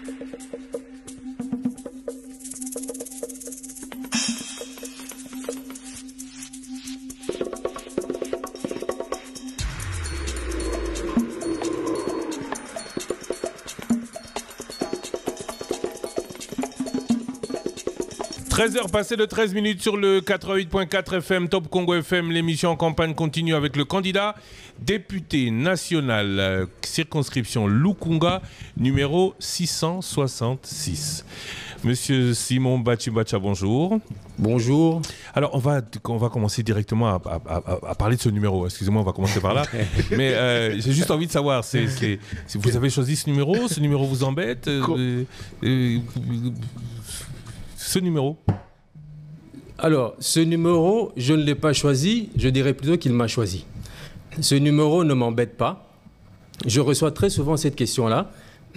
« 13h passées de 13 minutes sur le 88.4 FM, Top Congo FM. L'émission en campagne continue avec le candidat député national, circonscription Lukunga, numéro 666. Monsieur Simon Bachibacha, bonjour. Bonjour. Alors, on va commencer directement à parler de ce numéro. Excusez-moi, on va commencer par là. Mais j'ai juste envie de savoir, si vous avez choisi ce numéro vous embête ce numéro? Alors, ce numéro, je ne l'ai pas choisi, je dirais plutôt qu'il m'a choisi. Ce numéro ne m'embête pas. Je reçois très souvent cette question-là.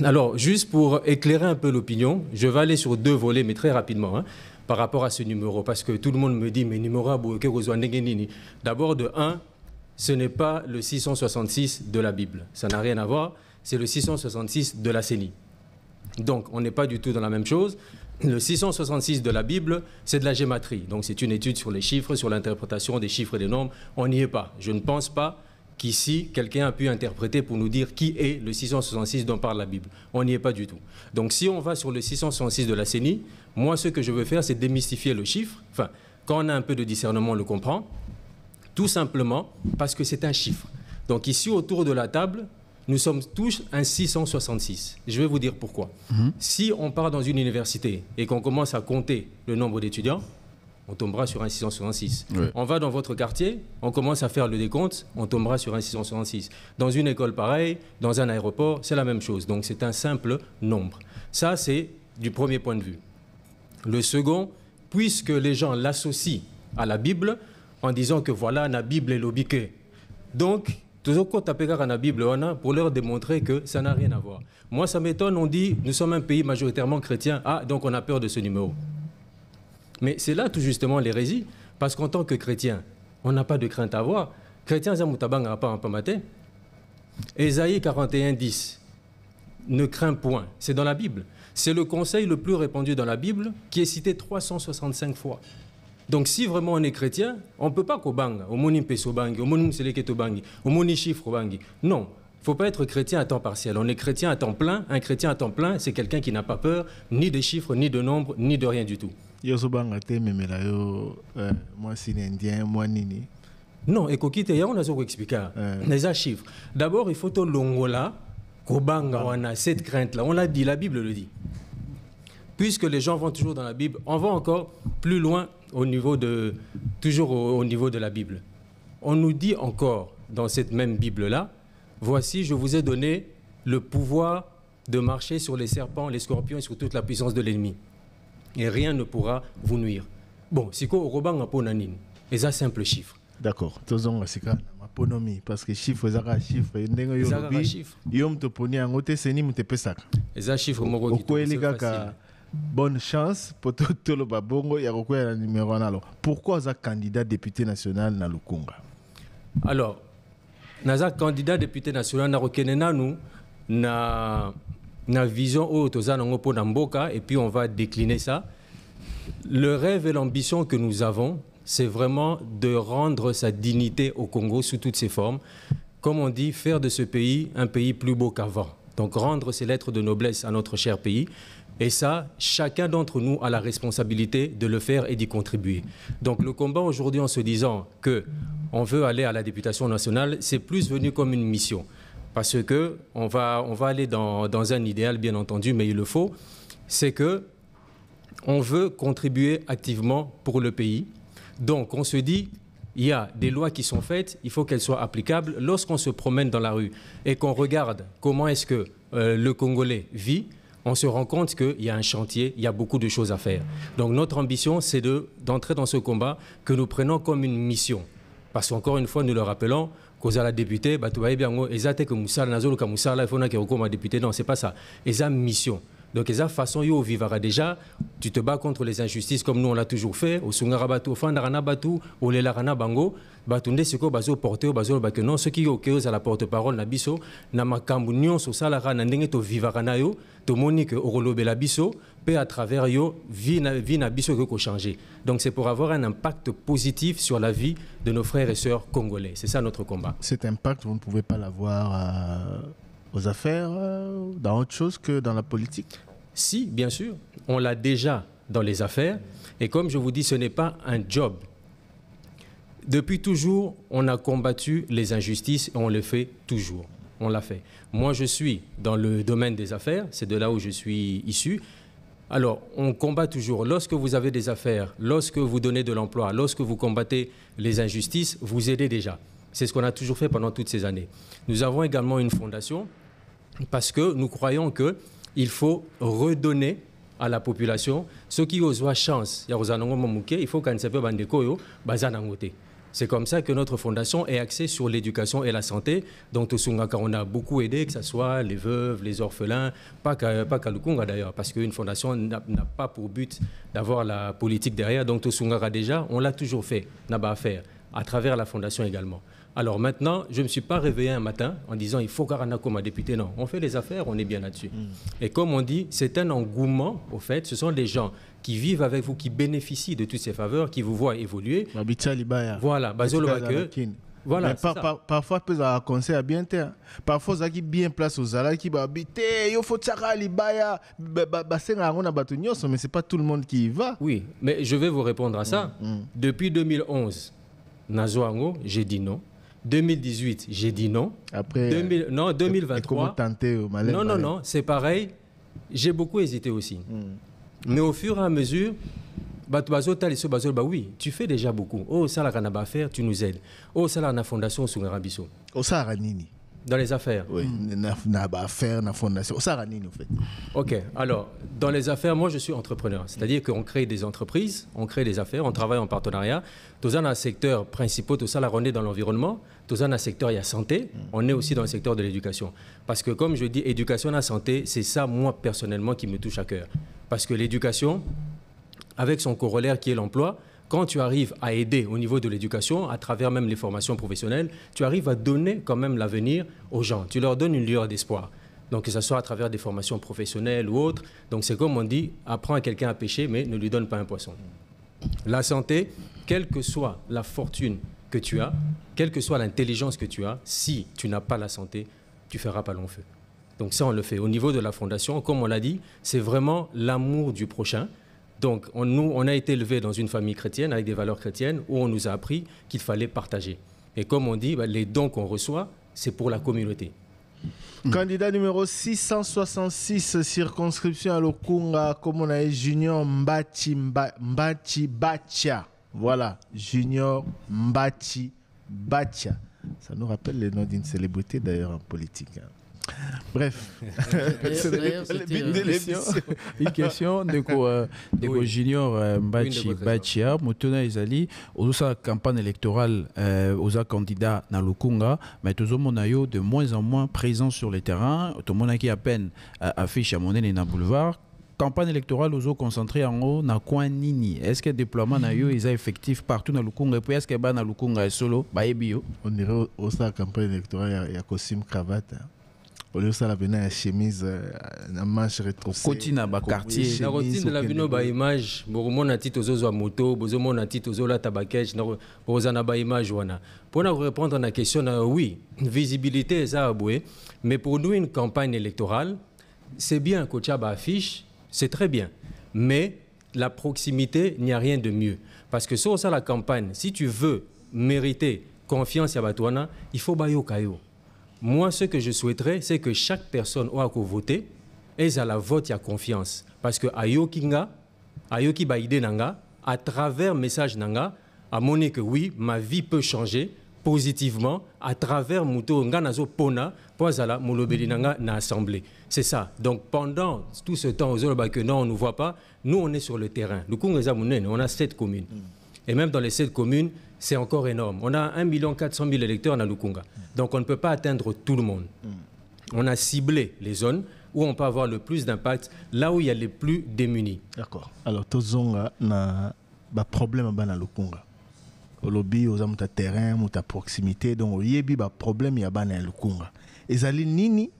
Alors, juste pour éclairer un peu l'opinion, je vais aller sur deux volets, mais très rapidement, par rapport à ce numéro, parce que tout le monde me dit, mais numéro d'abord, de 1, ce n'est pas le 666 de la Bible. Ça n'a rien à voir, c'est le 666 de la CENI. Donc, on n'est pas du tout dans la même chose. Le 666 de la Bible, c'est de la gématrie. Donc, c'est une étude sur les chiffres, sur l'interprétation des chiffres et des nombres. On n'y est pas. Je ne pense pas qu'ici, quelqu'un a pu interpréter pour nous dire qui est le 666 dont parle la Bible. On n'y est pas du tout. Donc, si on va sur le 666 de la CENI, moi, ce que je veux faire, c'est démystifier le chiffre. Enfin, quand on a un peu de discernement, on le comprend. Tout simplement parce que c'est un chiffre. Donc, ici, autour de la table, nous sommes tous un 666. Je vais vous dire pourquoi. Si on part dans une université et qu'on commence à compter le nombre d'étudiants, on tombera sur un 666. Oui. On va dans votre quartier, on commence à faire le décompte, on tombera sur un 666. Dans une école pareille, dans un aéroport, c'est la même chose. Donc c'est un simple nombre. Ça, c'est du premier point de vue. Le second, puisque les gens l'associent à la Bible en disant que voilà, la Bible est l'obiqué. Donc, toujours quand taper dans la Bible, on a pour leur démontrer que ça n'a rien à voir. Moi, ça m'étonne, on dit, nous sommes un pays majoritairement chrétien, donc on a peur de ce numéro. Mais c'est là tout justement l'hérésie, parce qu'en tant que chrétien, on n'a pas de crainte à avoir. Chrétiens, Zamoutabang pas un peu matin. Ésaïe 41:10, ne crains point, c'est dans la Bible. C'est le conseil le plus répandu dans la Bible, qui est cité 365 fois. Donc, si vraiment on est chrétien, on ne peut pas qu'au bang, au moni peso bangi, au moni seleketo bangi, au moni chiffre bangi. Non, il ne faut pas être chrétien à temps partiel. On est chrétien à temps plein. Un chrétien à temps plein, c'est quelqu'un qui n'a pas peur ni des chiffres, ni de nombres, ni de rien du tout. Moi, c'est indien, moi, nini. Non, et kokite ya on a zo expliquer les chiffres. D'abord, il faut to longola ko banga on a cette crainte là. On l'a dit, la Bible le dit. Puisque les gens vont toujours dans la Bible, on va encore plus loin toujours au niveau de la Bible. On nous dit encore dans cette même Bible-là, voici, je vous ai donné le pouvoir de marcher sur les serpents, les scorpions et sur toute la puissance de l'ennemi. Et rien ne pourra vous nuire. Bon, c'est quoi au Robang à Ponanin? Et ça, simple chiffre. D'accord. Tozong c'est ma ponomie parce que chiffre zaka chiffre ndengo yolobi yom to poni angote seni mutepesa. Et ça chiffre moko qui facile. Bonne chance pour tout le babongo ya kokwela numéro 1 alors. Pourquoi ça candidat député national na Lukunga? Alors, naza candidat député national na rokenena nous na vision au tozana ngopo na mboka et puis on va décliner ça. Le rêve et l'ambition que nous avons, c'est vraiment de rendre sa dignité au Congo sous toutes ses formes. Comme on dit, faire de ce pays un pays plus beau qu'avant. Donc rendre ses lettres de noblesse à notre cher pays. Et ça, chacun d'entre nous a la responsabilité de le faire et d'y contribuer. Donc le combat aujourd'hui en se disant qu'on veut aller à la députation nationale, c'est plus venu comme une mission. Parce qu'on va aller dans un idéal, bien entendu, mais il le faut. C'est qu'on veut contribuer activement pour le pays. Donc on se dit, il y a des lois qui sont faites, il faut qu'elles soient applicables. Lorsqu'on se promène dans la rue et qu'on regarde comment est-ce que le Congolais vit, on se rend compte qu'il y a un chantier, il y a beaucoup de choses à faire. Donc notre ambition, c'est d'entrer dans ce combat que nous prenons comme une mission. Parce qu'encore une fois, nous le rappelons, qu'aux la députée, bah, tu vois bien, il faut que député. Non, c'est pas ça. Et ça, mission. Donc, ça façon yo vivra déjà, tu te bats contre les injustices comme nous on l'a toujours fait, au Sungarabatu, au Fandaranabatu, au Lelarana Bango, Batunde Siko Bazo Porté, au Bazo Bakenon, ceux qui ont à la porte-parole, Nabiso, Namakambu Nyon, so Salara, Nandenge to Vivaranayo, to Monique, Orolobe Labiso, pe à travers yo, vie Nabiso qui a changé. Donc, c'est pour avoir un impact positif sur la vie de nos frères et sœurs congolais. C'est ça notre combat. Cet impact, vous ne pouvez pas l'avoir aux affaires, dans autre chose que dans la politique? Si, bien sûr. On l'a déjà dans les affaires. Et comme je vous dis, ce n'est pas un job. Depuis toujours, on a combattu les injustices et on le fait toujours. On l'a fait. Moi, je suis dans le domaine des affaires. C'est de là où je suis issu. Alors, on combat toujours. Lorsque vous avez des affaires, lorsque vous donnez de l'emploi, lorsque vous combattez les injustices, vous aidez déjà. C'est ce qu'on a toujours fait pendant toutes ces années. Nous avons également une fondation parce que nous croyons qu'il faut redonner à la population ce qui osent chance. Il faut qu'on s'appelle Bandeko, Bazanangote. C'est comme ça que notre fondation est axée sur l'éducation et la santé. Donc, on a beaucoup aidé, que ce soit les veuves, les orphelins, pas qu'à Lukunga d'ailleurs, parce qu'une fondation n'a pas pour but d'avoir la politique derrière. Donc, Tosungara déjà, on l'a toujours fait, n'a pas à faire, à travers la fondation également. Alors maintenant, je ne me suis pas réveillé un matin en disant il faut Karana comme député. Non, on fait les affaires, on est bien là-dessus. Et comme on dit, c'est un engouement, au fait. Ce sont des gens qui vivent avec vous, qui bénéficient de toutes ces faveurs, qui vous voient évoluer. Voilà, voilà, parfois, peut avoir conseil à bien terre. Parfois, ça qui bien place aux alal qui va habiter. Il faut tsara libaya. Mais c'est pas tout le monde qui y va. Oui, mais je vais vous répondre à ça. Depuis 2011, Nazoango, j'ai dit non. 2018, j'ai dit non. Après, 2023. Non, c'est pareil. J'ai beaucoup hésité aussi. Mais au fur et à mesure, oui, tu fais déjà beaucoup. Oh, ça, la canaba faire, tu nous aides. Oh, ça, la fondation Sungarabiso. Oh, ça, Ranini. Dans les affaires. Oui, na affaire, na fondation. Oh, ça, Ranini, en fait. Ok, alors, dans les affaires, moi, je suis entrepreneur. C'est-à-dire qu'on crée des entreprises, on crée des affaires, on travaille en partenariat. Tout ça, dans le secteur principal, tout ça, là, on est dans l'environnement. Tout ça, dans le secteur, il y a santé. On est aussi dans le secteur de l'éducation. Parce que, comme je dis, éducation et santé, c'est ça, moi, personnellement, qui me touche à cœur. Parce que l'éducation, avec son corollaire qui est l'emploi, quand tu arrives à aider au niveau de l'éducation, à travers même les formations professionnelles, tu arrives à donner quand même l'avenir aux gens. Tu leur donnes une lueur d'espoir. Donc, que ce soit à travers des formations professionnelles ou autres. Donc, c'est comme on dit, apprends à quelqu'un à pêcher, mais ne lui donne pas un poisson. La santé, quelle que soit la fortune que tu as, quelle que soit l'intelligence que tu as, si tu n'as pas la santé, tu ne feras pas long feu. Donc, ça, on le fait. Au niveau de la fondation, comme on l'a dit, c'est vraiment l'amour du prochain. Donc, on a été élevé dans une famille chrétienne avec des valeurs chrétiennes où on nous a appris qu'il fallait partager. Et comme on dit, les dons qu'on reçoit, c'est pour la communauté. Candidat numéro 666, circonscription à Lukunga, comme on a dit, Junior Mbachi Bachia. Voilà, Junior Mbachi Bachia. Ça nous rappelle le nom d'une célébrité d'ailleurs en politique. Bref, une question de Junior Mbachi Bachia, Motona Ezali, aux campagne électorale, aux candidats dans Lukunga, mais tout le monde est de moins en moins présent sur le terrain, tout le monde qui à peine affiche à monnaie et dans le boulevard. Campagne électorale aux concentrés en haut na coin nini. Est-ce que le déploiement na yo est effectif partout dans Lukunga et puis est-ce que ba na Lukunga est solo ba ebio? On dirait au sa campagne électorale il y a costume cravate. Au lieu de ça, la chemise, la manche rétroussée. Continue à quartier. La routine de la vino ba image, bon na tito zo zo moto, bon na tito zo la tabakej, na ba image wana. Pour répondre à la question, oui, visibilité ça aboué, mais pour nous une campagne électorale, c'est bien que tu affiche, c'est très bien, mais la proximité, il n'y a rien de mieux, parce que sur ça la campagne, si tu veux mériter confiance à Batouana, il faut bayo kayo. Moi, ce que je souhaiterais, c'est que chaque personne qui a voté, ait à la vote, il y a confiance. Parce que Ayoki Baïde Nanga, à travers message Nanga, a montré que oui, ma vie peut changer positivement à travers Mouto Nganazo Pona, Poazala, Molobeli Nanga, na assemblée. C'est ça. Donc pendant tout ce temps, que non, on ne nous voit pas, nous, on est sur le terrain. On a 7 communes. Et même dans les 7 communes, c'est encore énorme. On a 1 400 000 électeurs dans Lukunga. Donc on ne peut pas atteindre tout le monde. On a ciblé les zones où on peut avoir le plus d'impact, là où il y a les plus démunis. D'accord. Alors, tozonga na ba problème ba na Lukunga. Au lobby, aux amuta terrain, muta proximité, donc au yebi ba problème ya ba na Lukunga. Ezali nini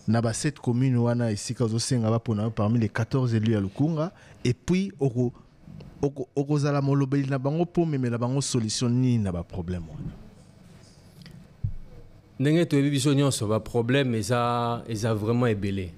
na ba cette commune wana ici kazo senga ba pona parmi les 14 élus à Lukunga, et puis okozala molobeli na bango po memela bango solution nini na ba problème wana. Ndenge toyebi biso nyonso ba problème eza vraiment ebele.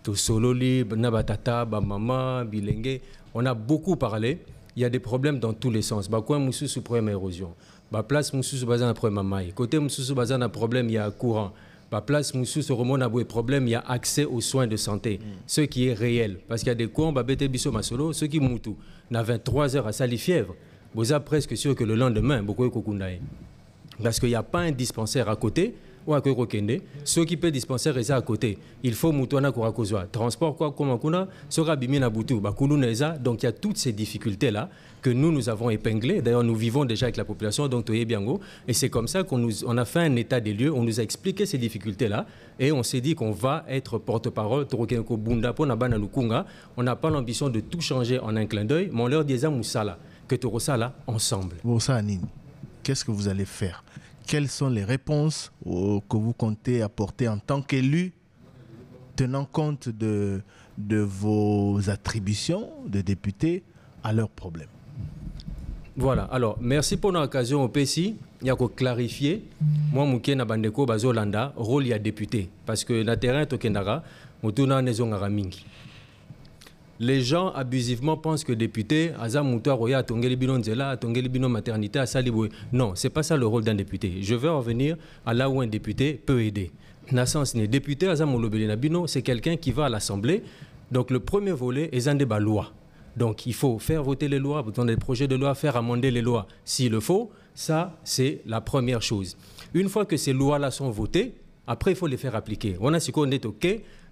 To sololi na batata ba mama bilenge, on a beaucoup parlé. Il y a des problèmes dans tous les sens. Ba quoi mususu problème érosion. Ba place mususu bazana problème maï. Côté mususu bazana problème il y a courant. Ba place mususu remona boy problème il y a accès aux soins de santé. Ce qui est réel parce qu'il y a des coins ba bete biso masolo, ceux qui mutu na 23 heures à sali fièvre. Vous êtes presque sûr que le lendemain beaucoup kokundae. Parce qu'il n'y a pas un dispensaire à côté, ou à Kokokende, ceux qui peuvent dispensaire est à côté. Il faut Moutouana Korakozwa. Transport quoi comme Kuna, sera Bimina Boutou, Bakulu Neza. Donc il y a toutes ces difficultés-là que nous avons épinglées. D'ailleurs, nous vivons déjà avec la population, donc Toye Biango. Et c'est comme ça qu'on a fait un état des lieux, on nous a expliqué ces difficultés-là. Et on s'est dit qu'on va être porte-parole. On n'a pas l'ambition de tout changer en un clin d'œil, mais on leur disait Moussala, que Torosala ensemble. Qu'est-ce que vous allez faire? Quelles sont les réponses que vous comptez apporter en tant qu'élu, tenant compte de vos attributions de député à leurs problèmes? Voilà, alors merci pour l'occasion au PSI. Il y a qu'à clarifier. Moi, Mouké Nabandeko, Bazolanda, rôle il y a député. Parce que na terrain, Tokendara, Moutuna Nezongara Mingi. Les gens abusivement pensent que député, Azam Moutoua Roya, Tongeli Bino Nzela, Tongeli Bino Maternité, à Saliboué. Non, ce n'est pas ça le rôle d'un député. Je veux revenir à là où un député peut aider. Nassance n'est député, Azam Moulobeli Bino, c'est quelqu'un qui va à l'Assemblée. Donc le premier volet est un débat loi. Donc il faut faire voter les lois, dans des projets de loi, faire amender les lois s'il le faut. Ça, c'est la première chose. Une fois que ces lois-là sont votées, après il faut les faire appliquer. On a ce qu'on est OK,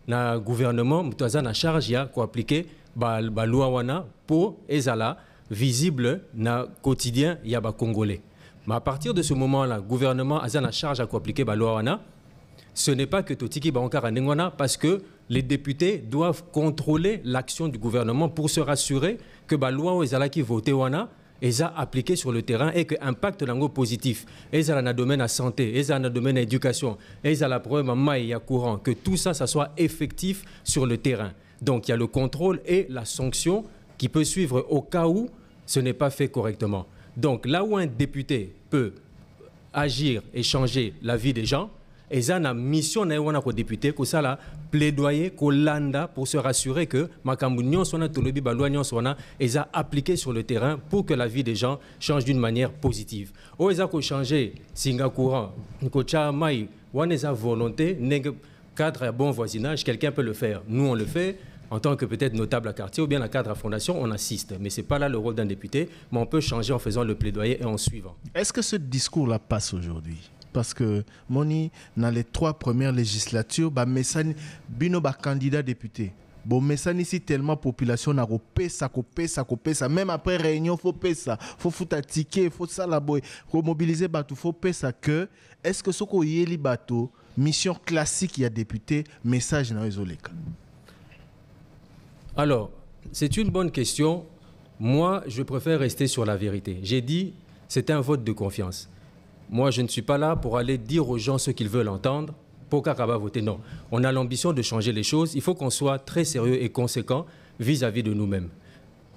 le gouvernement, Moutoua na charge, il y a quoi appliquer. Ba loi wana pour ezala visible na quotidien ya ba congolais. Mais à partir de ce moment-là, le gouvernement a la charge à appliquer ba loi wana. Ce n'est pas que totiki ba encore ndengwana parce que les députés doivent contrôler l'action du gouvernement pour se rassurer que ba loi ezala qui voté wana eza appliqué sur le terrain et que impact lango positif. Ezala na domaine à santé, ezala na domaine à éducation, ezala problème maï ya courant, que tout ça soit effectif sur le terrain. Donc il y a le contrôle et la sanction qui peut suivre au cas où ce n'est pas fait correctement. Donc là où un député peut agir et changer la vie des gens, et ça a mission na député que ça la plaidoyer Kolanda pour se rassurer que Makambunyon sona tolobi balwanyon sona et ça appliqué sur le terrain pour que la vie des gens change d'une manière positive. O eza ko changer Singapour ko cha mai wana eza volonté cadre à bon voisinage, quelqu'un peut le faire. Nous on le fait. En tant que peut-être notable à quartier ou bien à cadre à fondation, on assiste. Mais ce n'est pas là le rôle d'un député, mais on peut changer en faisant le plaidoyer et en suivant. Est-ce que ce discours-là passe aujourd'hui? Parce que, Moni, dans les 3 premières législatures, Messani, Bino, candidat député. Bon, Messani, si tellement population a copé ça. Même après réunion, il faut payer ça. Il faut foutre un ticket, il faut ça là, il faut mobiliser, il faut payer ça. Est-ce que ce qu'on y est, bateau, mission classique, il y a député, message dans les oleka? Alors, c'est une bonne question. Moi, je préfère rester sur la vérité. J'ai dit, c'est un vote de confiance. Moi, je ne suis pas là pour aller dire aux gens ce qu'ils veulent entendre. Pour qu'Akaba voter, non. On a l'ambition de changer les choses. Il faut qu'on soit très sérieux et conséquent vis-à-vis de nous-mêmes.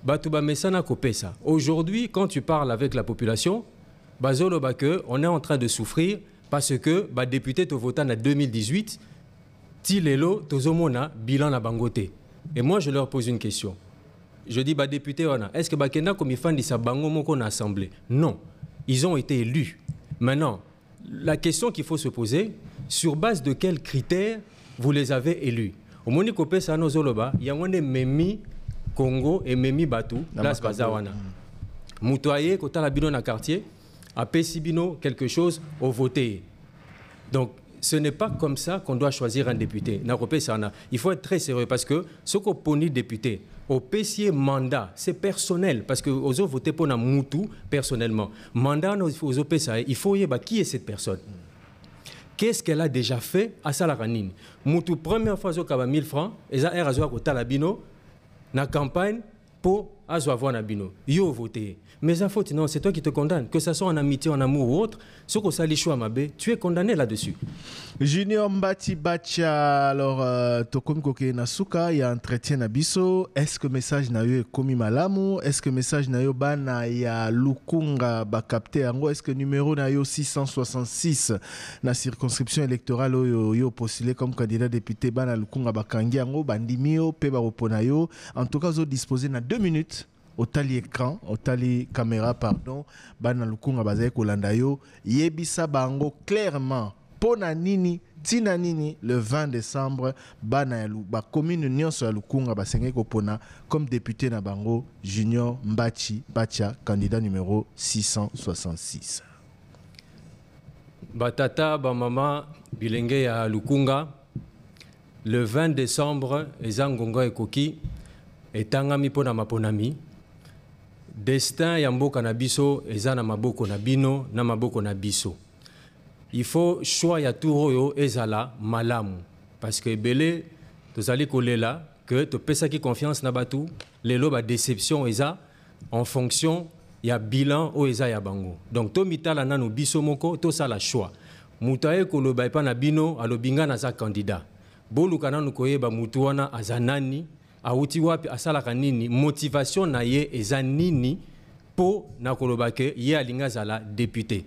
Batouba Messana kopé ça. Aujourd'hui, quand tu parles avec la population, Bazolo Bake, on est en train de souffrir parce que député to voté en 2018, Tilelo Tozomona bilan na bangote. Et moi, je leur pose une question. Je dis, député, est-ce que Bakena, comme ils font, dit ça, bango moko na assemblée? Non. Ils ont été élus. Maintenant, la question qu'il faut se poser, sur base de quels critères vous les avez élus? Au Moni Kopé Sano Zoloba, il y a un Memi Congo et Memi Batou, place Bazawana. Moutoyer, Kota la bino na quartier, a Pessibino quelque chose au voté. Donc, ce n'est pas comme ça qu'on doit choisir un député. Il faut être très sérieux parce que ce qu'on poni député, au PCA mandat, c'est personnel parce que aux autres voter pour un moutou personnellement. Mandat aux OPSA, il faut y qui est cette personne. qu'est-ce qu'elle a déjà fait à Salaranine. Moutou, première fois, elle a 1000 francs, et elle a voté la bino, na campagne, pour avoir na bino. Yo voté. Mais en fait, non, c'est toi qui te condamne. Que ce soit en amitié, en amour ou autre, ce qu'on s'allie choix mabé, tu es condamné là-dessus. Junior Mbati Bacha, alors, Tokom Koke Nasuka, il y a entretien à Bisso. Est-ce que message na yo est commis malamu? Est-ce que message na yo bana ya Lukunga ba capté ango? Est-ce que numéro na yo 666 na circonscription électorale yo postulé comme candidat député bana Lukunga ba kangi ango bandimio pe ba opona yo? En tout cas, vous disposez na 2 minutes. Au tali écran, au tali caméra, pardon, bana lukunga bazaye kolanda yo, yebisa bango clairement, pona nini, tina nini, le 20 décembre, bana yalu, ba commune nyonso ya lukunga basenge kopona comme député na bango, Junior Mbati Bacha, candidat numéro 666. Batata, ba mama, bilenge ya lukunga, le 20 décembre, ezangonga ekoki, etangami pona maponami, destin ya mboka na biso eza na maboko na bino na maboko na biso. Il faut choix ya tour oyo ezala malamu parce que belé tozali kolela que to pesaki confiance na batu lelo ba déception eza en fonction ya bilan o eza ya bango. Donc to mitala nanu biso moko to sala choix. Mutaye koloba pa na bino alobinga na za candidat. Boluka nanu koyeba mutu wana azanani auti wapi asalaka nini, motivation na ye eza nini po na kolobake ye alinga zala député.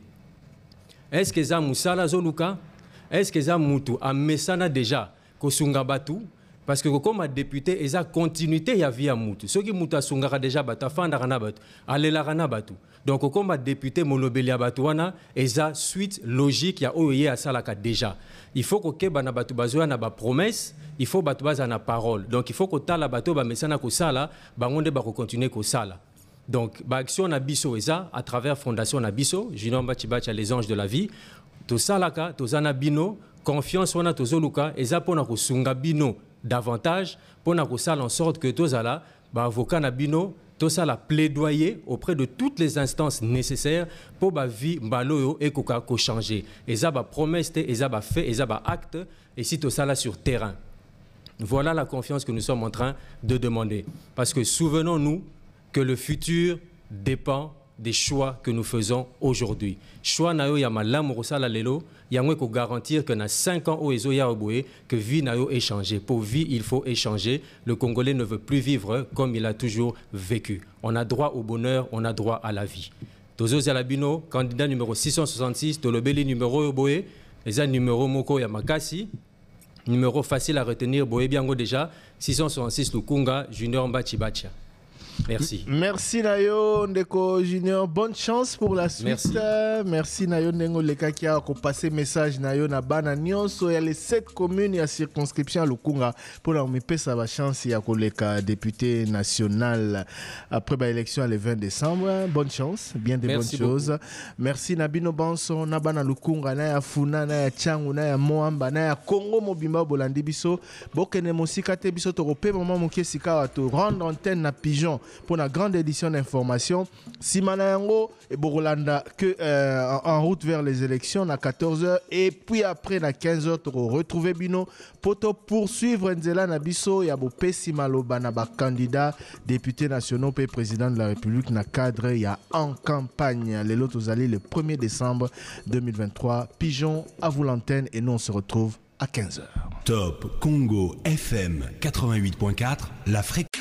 Est-ce que za musala zoluka? Est-ce que za mutu amesana déjà kosunga batu? Parce que comme député eza continuité ya vie ya mutu. Soki mutu asungaka déjà batu afandaka na batu, alelaka na batu. Donc comme député molobeli ya batu wana eza suite logique ya oyo ye asalaka déjà. Il faut que keba na batu bazoya na ba promesse, il faut batu baza na parole. Donc il faut que tala batu ba mesana ko sala, bangonde ba ko continuer ko sala. Donc ba action na biso eza à travers fondation na biso, Junior Mbati Bacha les anges de la vie, to salaka, to zana bino, confiance wana to zoluka eza pona ko sunga bino davantage, pona ko sala en sorte que to zala ba avocat na bino tout ça la plaidoyer auprès de toutes les instances nécessaires pour la vie mbaloyo et koka ko changer. Et ça ba promesse, et ça ba fait, et ça ba acte, et si tout ça là sur terrain. Voilà la confiance que nous sommes en train de demander. Parce que souvenons-nous que le futur dépend des choix que nous faisons aujourd'hui. Choix na yo ya malamu rosala lelo, yango ko garantir que na 5 ans au ezo ya oboé que vie na yo est changé. Pour vie, il faut échanger. Le Congolais ne veut plus vivre comme il a toujours vécu. On a droit au bonheur, on a droit à la vie. Tozo Zalabino, candidat numéro 666, Tolobeli numéro oboé, les numéro moko ya makasi. Numéro facile à retenir, boé biango déjà 666 Lukunga, Junior Mbati Bacha. Merci. Merci Nayo Ndeko Junior. Bonne chance pour la suite. Merci. Merci Nayo Ndengo Leka qui a passé message Nayo na bana nyonso ya les 7 communes ya circonscription à Lukunga pour la mépé ça va chance ya koleka député national après ba élection le 20 décembre. Bonne chance, bien des Merci bonnes choses. beaucoup. Merci Nabino Banso na bana Lukunga na ya Funa na ya Changu na ya Moamba na ya Congo Mobimba bolandi biso bokene mosika te biso to kopé moment moké sika wa to rendre antenne na Pigeon pour la grande édition d'information. Simana yango et Borolanda que en route vers les élections à 14h et puis après à 15h tu retrouver Bino pour poursuivre Nzela Nabiso ya bo pesi maloba na ba candidat député national et président de la République na cadre ya en campagne les lotos allés le 1er décembre 2023. Pigeon à vous l'antenne et nous on se retrouve à 15h. Top Congo FM 88.4, la fréquence.